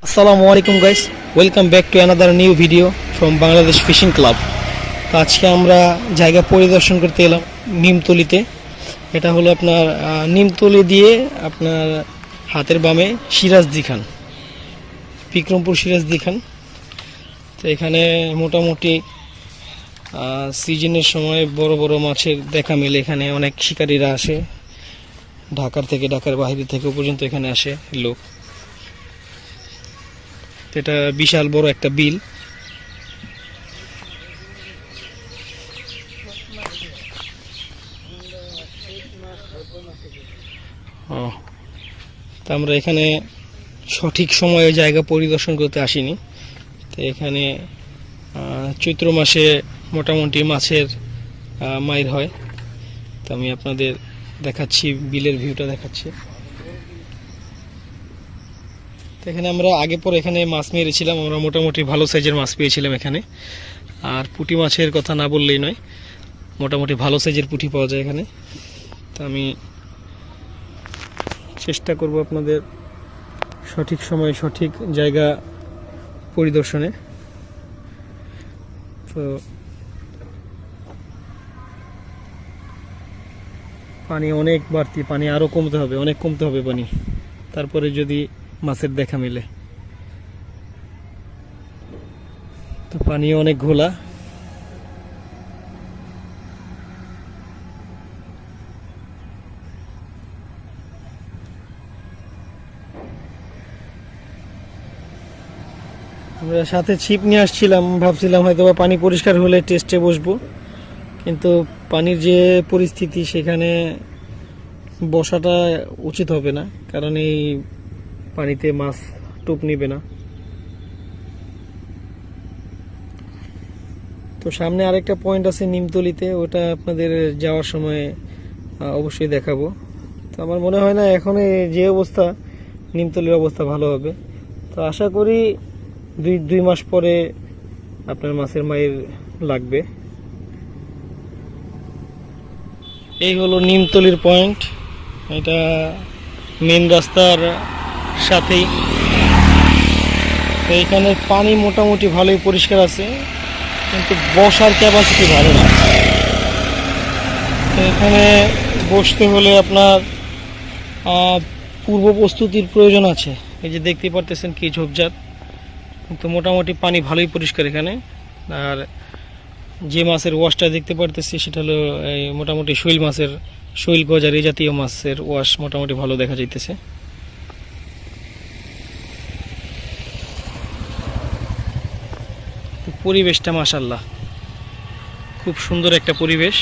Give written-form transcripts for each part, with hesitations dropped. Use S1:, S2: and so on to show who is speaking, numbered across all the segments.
S1: আসসালামু আলাইকুম guys, welcome back to another new video from Bangladesh fishing club. তো আজকে আমরা জায়গা পরিদর্শন করতে এলাম নিমতলিতে। এটা হলো আপনার নিমতলি দিয়ে আপনার হাতের বামে সিরাজদি খান, বিক্রমপুর সিরাজদি খান। তো এখানে মোটামুটি সিজনের সময় বড় বড় মাছের দেখা মেলে। এখানে অনেক শিকারীরা আসে, ঢাকার বাইরে থেকে পর্যন্ত এখানে আসে লোক। এটা বিশাল বড় একটা বিল। তা আমরা এখানে সঠিক সময়ে জায়গা পরিদর্শন করতে আসিনি। তো এখানে চৈত্র মাসে মোটামুটি মাছের মাইর হয়। তো আমি আপনাদের দেখাচ্ছি, বিলের ভিউটা দেখাচ্ছি। এখানে আমরা আগে পরে এখানে মাছ মেরেছিলাম, আমরা মোটামুটি ভালো সাইজের মাছ পেয়েছিলাম এখানে। আর পুঁটি মাছের কথা না বললেই নয়, মোটামুটি ভালো সাইজের পুঁটি পাওয়া যায় এখানে। তো আমি চেষ্টা করব আপনাদের সঠিক সময়ে সঠিক জায়গা পরিদর্শনে। তো পানি অনেক বাড়তি, পানি আরও কমতে হবে, অনেক কমতে হবে পানি, তারপরে যদি মাছের দেখা মিলে। তো পানি অনেক ঘোলা। আমরা সাথে ছিপ নিয়ে আসছিলাম, ভাবছিলাম হয়তো বা পানি পরিষ্কার হলে টেস্টে বসবো, কিন্তু পানির যে পরিস্থিতি সেখানে বসাটা উচিত হবে না, কারণ এই পানিতে মাছ টোপ নিবে না। তো সামনে আরেকটা পয়েন্ট আছে নিমতলিতে, ওটা আপনাদের যাওয়ার সময় অবশ্যই দেখাবো। তো আমার মনে হয় না এখন যে অবস্থা, নিমতলির অবস্থা ভালো হবে। তো আশা করি দুই মাস পরে আপনার মাছের মাইর লাগবে। এই হলো নিমতলির পয়েন্ট, এটা মেন রাস্তার সাথেই। তো এখানে পানি মোটামুটি ভালোই পরিষ্কার আছে, কিন্তু বসার ক্যাপাসিটি ভালো না। তো এখানে বসতে হলে আপনার পূর্ব প্রস্তুতির প্রয়োজন আছে। এই যে দেখতে পারতেছেন কি ঝোপঝাড়, কিন্তু মোটামুটি পানি ভালোই পরিষ্কার এখানে। আর যে মাছের ওয়াশটা দেখতে পারতেছি সেটা হলো এই মোটামুটি শৈল গজার এই জাতীয় মাছের ওয়াশ মোটামুটি ভালো দেখা যাইতেছে। পরিবেশটা মাশাআল্লাহ খুব সুন্দর একটা পরিবেশ।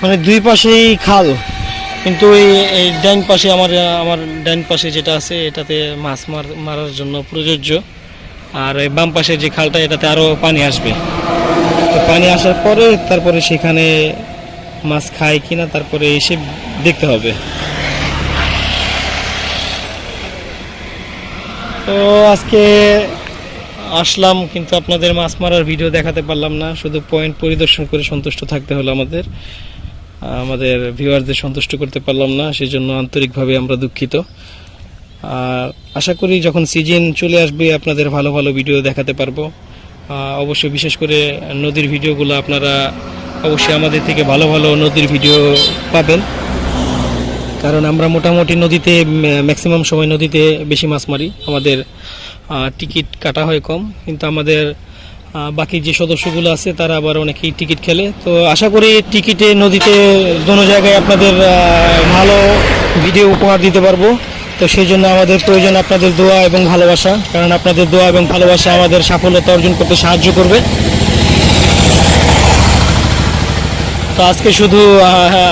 S1: মানে দুই পাশেই খাল, কিন্তু এই ডাইন পাশে আমার ডাইন পাশে যেটা আছে এটাতে মাছ মারার জন্য প্রযোজ্য। আর এই বাম পাশে যে খালটা এটাতে আরও পানি আসবে। তো পানি আসার পরে তারপরে সেখানে মাছ খায় কিনা তারপরে এসে দেখতে হবে। তো আজকে আসলাম, কিন্তু আপনাদের মাছ মারার ভিডিও দেখাতে পারলাম না, শুধু পয়েন্ট পরিদর্শন করে সন্তুষ্ট থাকতে হলো। আমাদের ভিউয়ারদের সন্তুষ্ট করতে পারলাম না, সেজন্য আন্তরিকভাবে আমরা দুঃখিত। আর আশা করি যখন সিজন চলে আসবে আপনাদের ভালো ভালো ভিডিও দেখাতে পারবো। অবশ্যই বিশেষ করে নদীর ভিডিওগুলো আপনারা অবশ্যই আমাদের থেকে ভালো ভালো নদীর ভিডিও পাবেন, কারণ আমরা মোটামুটি নদীতে ম্যাক্সিমাম সময় নদীতে বেশি মাছ মারি। আমাদের টিকিট কাটা হয় কম, কিন্তু আমাদের বাকি যে সদস্যগুলো আছে তারা আবার অনেকেই টিকিট খেলে। তো আশা করি টিকিটে নদীতে দোনো জায়গায় আপনাদের ভালো ভিডিও উপহার দিতে পারবো। তো সেই জন্য আমাদের প্রয়োজন আপনাদের দোয়া এবং ভালোবাসা, কারণ আপনাদের দোয়া এবং ভালোবাসা আমাদের সাফল্যতা অর্জন করতে সাহায্য করবে। তো আজকে শুধু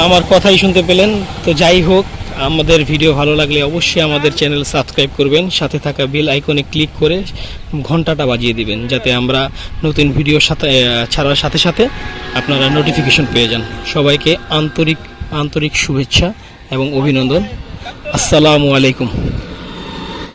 S1: আমার কথাই শুনতে পেলেন। তো যাই হোক, আমাদের ভিডিও ভালো লাগলে অবশ্যই আমাদের চ্যানেল সাবস্ক্রাইব করবেন, সাথে থাকা বেল আইকনে ক্লিক করে ঘন্টাটা বাজিয়ে দিবেন, যাতে আমরা নতুন ভিডিও ছাড়ার সাথে সাথে আপনারা নোটিফিকেশন পেয়ে যান। সবাইকে আন্তরিক শুভেচ্ছা এবং অভিনন্দন। আসসালামু আলাইকুম।